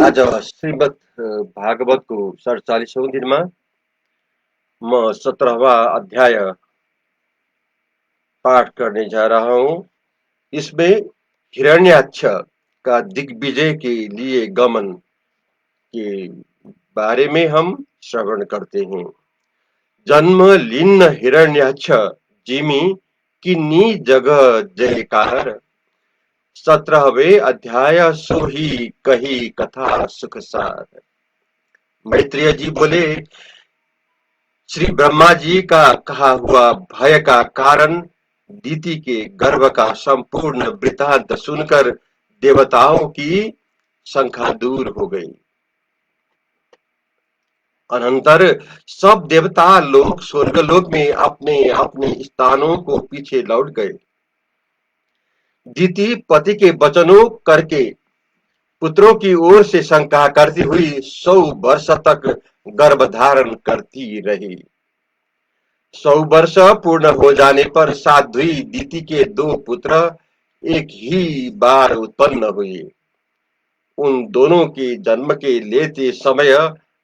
आज श्रीमद् भागवत को 47वां दिन में मैं 17वां अध्याय पाठ करने जा रहा हूँ। इसमें हिरण्याक्ष का दिग्विजय के लिए गमन के बारे में हम श्रवण करते हैं। जन्म लीन हिरण्याक्ष जिमी किन्नी जगह जयकार, 17वें अध्याय सो ही कही कथा सुख सार। मैत्रेय जी बोले, श्री ब्रह्मा जी का कहा हुआ भय का कारण दीति के गर्भ का संपूर्ण वृत्तांत सुनकर देवताओं की शंका दूर हो गई। अनंतर सब देवता लोग स्वर्गलोक में अपने अपने स्थानों को पीछे लौट गए। दीति पति के वचनों करके पुत्रों की ओर से शंका करती हुई 100 वर्ष तक गर्भ धारण करती रही। 100 वर्ष पूर्ण हो जाने पर साध्वी दीति के 2 पुत्र एक ही बार उत्पन्न हुए। उन दोनों के जन्म के लेते समय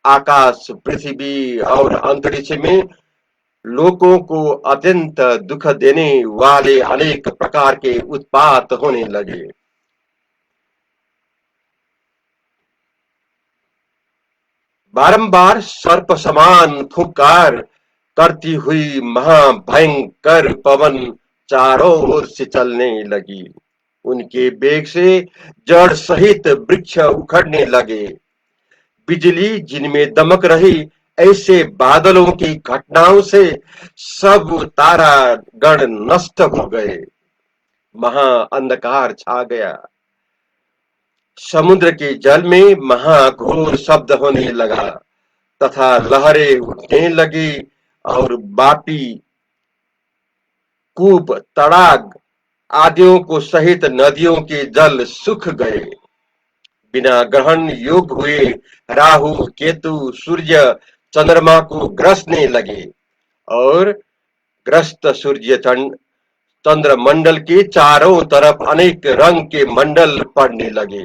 आकाश, पृथ्वी और अंतरिक्ष में लोगों को अत्यंत दुख देने वाले अनेक प्रकार के उत्पात होने लगे। बारंबार सर्प समान फुंकार करती हुई महाभयंकर पवन चारों ओर से चलने लगी। उनके वेग से जड़ सहित वृक्ष उखड़ने लगे। बिजली जिनमें दमक रही, ऐसे बादलों की घटनाओं से सब तारा गण नष्ट हो गए। महा अंधकार छा गया। समुद्र के जल में महाघोर शब्द होने लगा तथा लहरें उठने लगी और बापी, कूप, तड़ाग आदियों को सहित नदियों के जल सूख गए। बिना ग्रहण योग हुए राहु, केतु, सूर्य, चंद्रमा को ग्रसने लगे और ग्रस्त सूर्य चंद्रमंडल के चारों तरफ अनेक रंग के मंडल पड़ने लगे।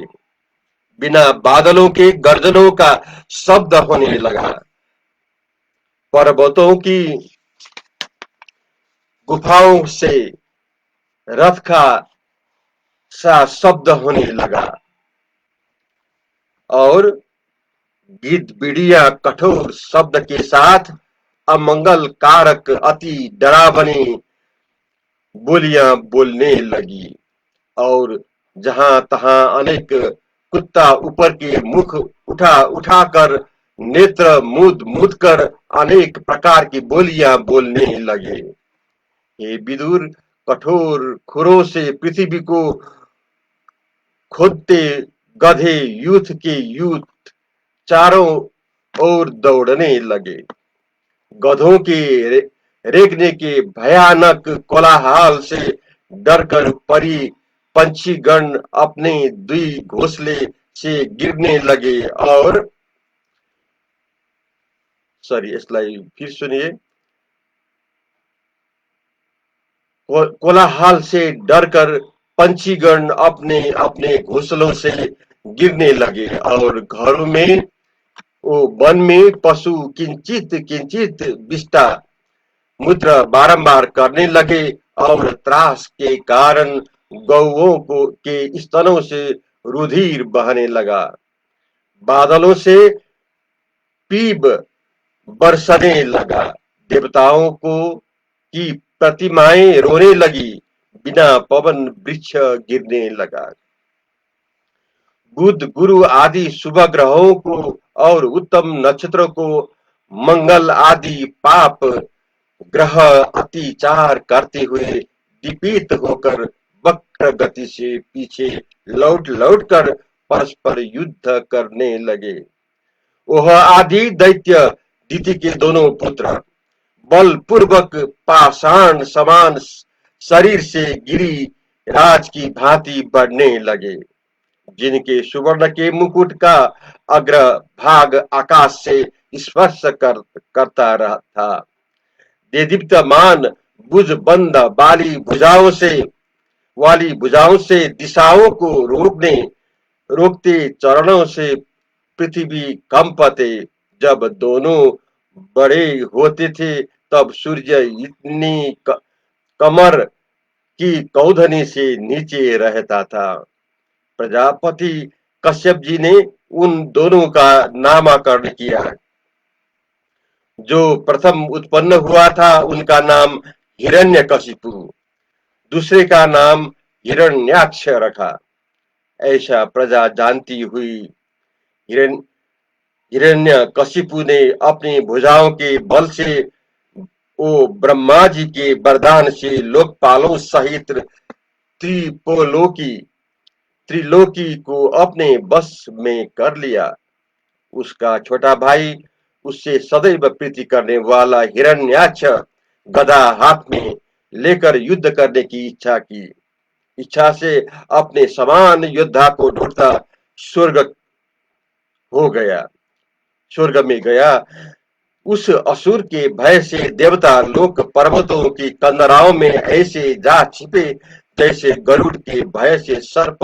बिना बादलों के गर्जनों का शब्द होने लगा। पर्वतों की गुफाओं से रथ का सा शब्द होने लगा और गिद्धबिड़िया कठोर शब्द के साथ अमंगल कारक अति डरावनी बोलियां बोलने लगी और जहां तहां अनेक कुत्ता ऊपर के मुख उठा उठाकर नेत्र मूद मूद कर अनेक प्रकार की बोलियां बोलने लगे। हे विदुर, कठोर खुरों से पृथ्वी को खोदते गधे यूथ के यूथ चारों ओर दौड़ने लगे। गधों के रेंगने के भयानक कोलाहल से डरकर परी पंछीगण अपने दुई घोंसले से गिरने लगे और सॉरी स्लाइड फिर सुनिए। कोलाहल से डरकर पंछीगण अपने अपने घोंसलों से गिरने लगे और घरों में वो वन में पशु किंचित किंचित विष्टा मूत्र बारंबार करने लगे और त्रास के कारण गौओं को के स्तनों से रुधिर बहने लगा। बादलों से पीप बरसने लगा। देवताओं को की प्रतिमाएं रोने लगी। बिना पवन वृक्ष गिरने लगा। बुध, गुरु आदि शुभ ग्रहों को और उत्तम नक्षत्रों को मंगल आदि पाप ग्रह अतिचार करते हुए दीपित होकर वक्र गति से पीछे लौट लौट कर परस्पर युद्ध करने लगे। वह आदि दैत्य दीति के दोनों पुत्र बलपूर्वक पाषाण समान शरीर से गिरी राज की भांति बढ़ने लगे, जिनके सुवर्ण के मुकुट का अग्र भाग आकाश से स्पर्श करता रहा था। देदीप्यमान भुज बंद वाली भुजाओं से दिशाओं को रोकते चरणों से पृथ्वी कंपते। जब दोनों बड़े होते थे तब सूर्य इतनी कमर की कौधनी से नीचे रहता था। प्रजापति कश्यप जी ने उन दोनों का नामकरण किया। जो प्रथम उत्पन्न हुआ था उनका नाम हिरण्यकशिपु, दूसरे का नाम हिरण्याक्ष रखा। ऐसा प्रजा जानती हुई हिरण्यकशिपु ने अपनी भुजाओं के बल से वो ब्रह्मा जी के वरदान से लोकपालों सहित त्रिलोकी त्रिलोकी को अपने बस में कर लिया। उसका छोटा भाई उससे सदैव प्रीति करने वाला हिरण्याक्ष गदा हाथ में लेकर युद्ध करने की इच्छा से अपने समान योद्धा को ढूंढता स्वर्ग हो गया स्वर्ग में गया। उस असुर के भय से देवता लोग पर्वतों की कंदराओं में ऐसे जा छिपे जैसे गरुड़ के भय से सर्प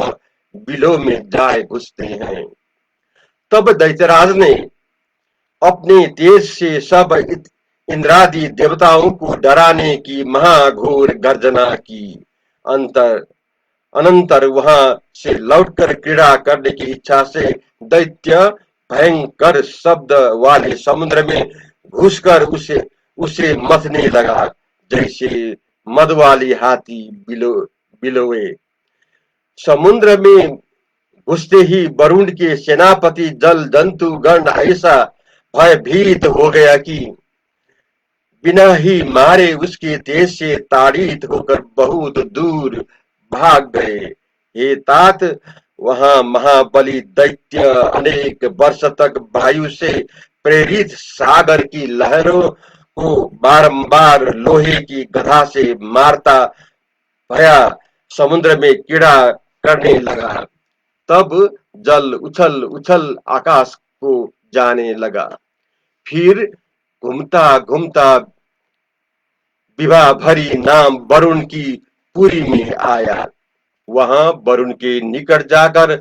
बिलों में जाए घुसते हैं। तब दैत्यराज ने अपने तेज से सब इंद्रादि देवताओं को डराने की महाघोर गर्जना की। अंतर अनंतर वहां से लौटकर क्रीड़ा करने की इच्छा से दैत्य भयंकर शब्द वाले समुद्र में घुसकर उसे उसे मथने लगा, जैसे मद वाली हाथी बिलोए। समुद्र में घुसते ही वरुण के सेनापति जल जंतु गण ऐसा भयभीत हो गया कि बिना ही मारे उसके तेज से ताड़ित होकर बहुत दूर भाग गए। हे तात, वहां महाबली दैत्य अनेक वर्ष तक वायु से प्रेरित सागर की लहरों को बारंबार लोहे की गदा से मारता भया समुद्र में कीड़ा करने लगा। तब जल उछल उछल आकाश को जाने लगा। फिर घूमता घूमता विवाह भरी नाम वरुण की पुरी में आया। वहां वरुण के निकट जाकर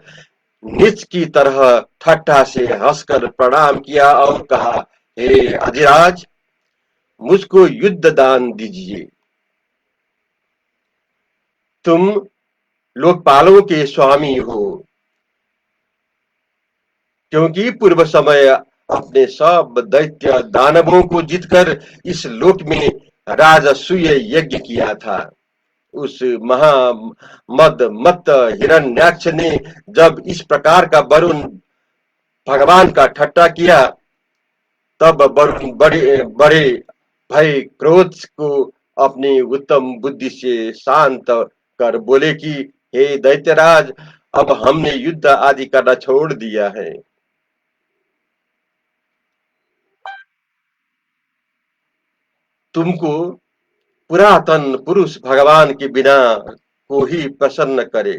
नीच की तरह ठट्ठा से हंसकर प्रणाम किया और कहा, हे अधिराज, मुझको युद्ध दान दीजिए। तुम लोकपालों के स्वामी हो, क्योंकि पूर्व समय अपने सब दैत्य दानवों को जीतकर इस लोक में राजसूय यज्ञ किया था। उस महामद मत हिरण्याक्ष ने जब इस प्रकार का वरुण भगवान का ठट्टा किया, तब वरुण बड़े बड़े भय क्रोध को अपनी उत्तम बुद्धि से शांत कर बोले कि हे दैत्यराज, अब हमने युद्ध आदि करना छोड़ दिया है। तुमको पुरातन पुरुष भगवान के बिना को ही प्रसन्न करे।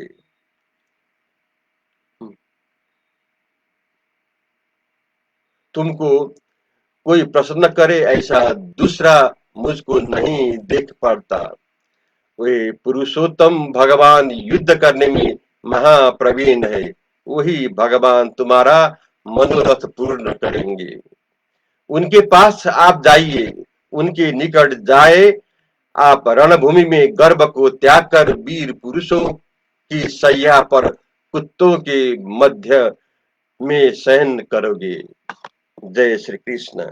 तुमको कोई प्रसन्न करे ऐसा दूसरा मुझको नहीं देख पड़ता। वे पुरुषोत्तम भगवान युद्ध करने में महाप्रवीण है। वही भगवान तुम्हारा मनोरथ पूर्ण करेंगे। उनके पास आप जाइए, उनके निकट जाए आप रणभूमि में गर्भ को त्याग कर वीर पुरुषों की सैया पर कुत्तों के मध्य में शयन करोगे। जय श्री कृष्ण।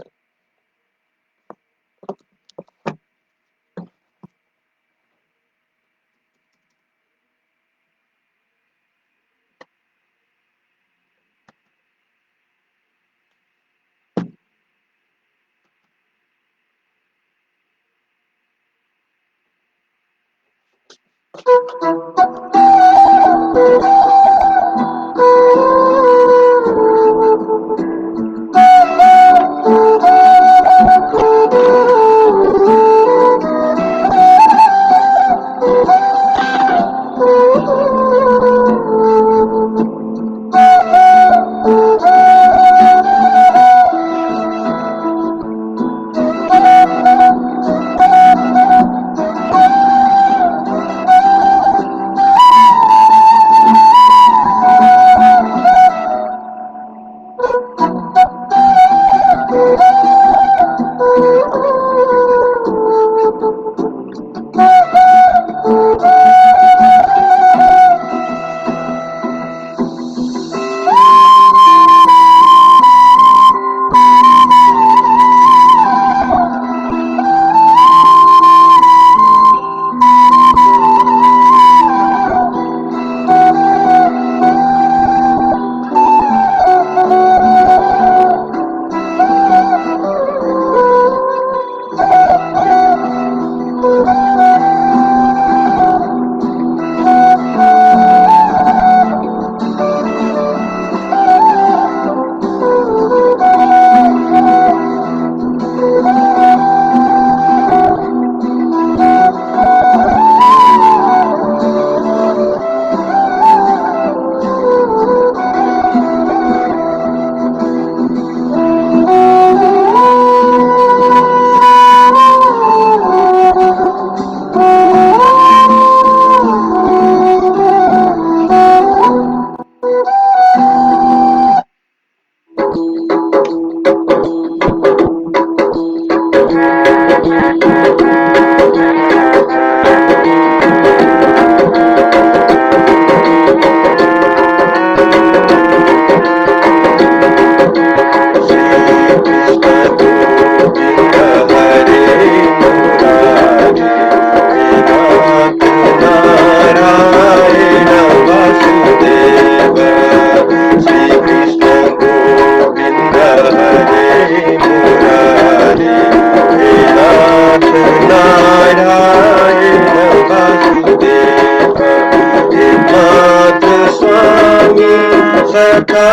सखा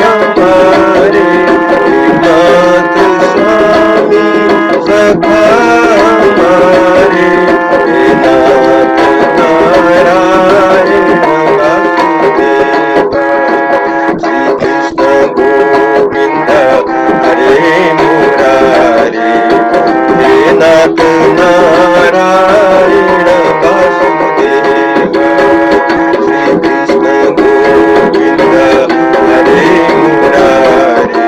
हमारे, एकमात्र स्वामी सखा हमारे, हे नाथ नारायण वासुदेवा। श्री कृष्ण गोविंद हरे मुरारी, हे नाथ नारायण वासुदेवा। श्री कृष्ण गोविंद हरे मुरारी,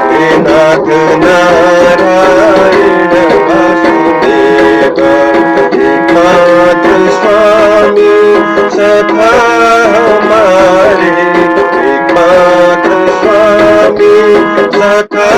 हे नाथ नारायण वासुदेवा। एकमात्र स्वामी सखा हमारे, एकमात्र स्वामी सखा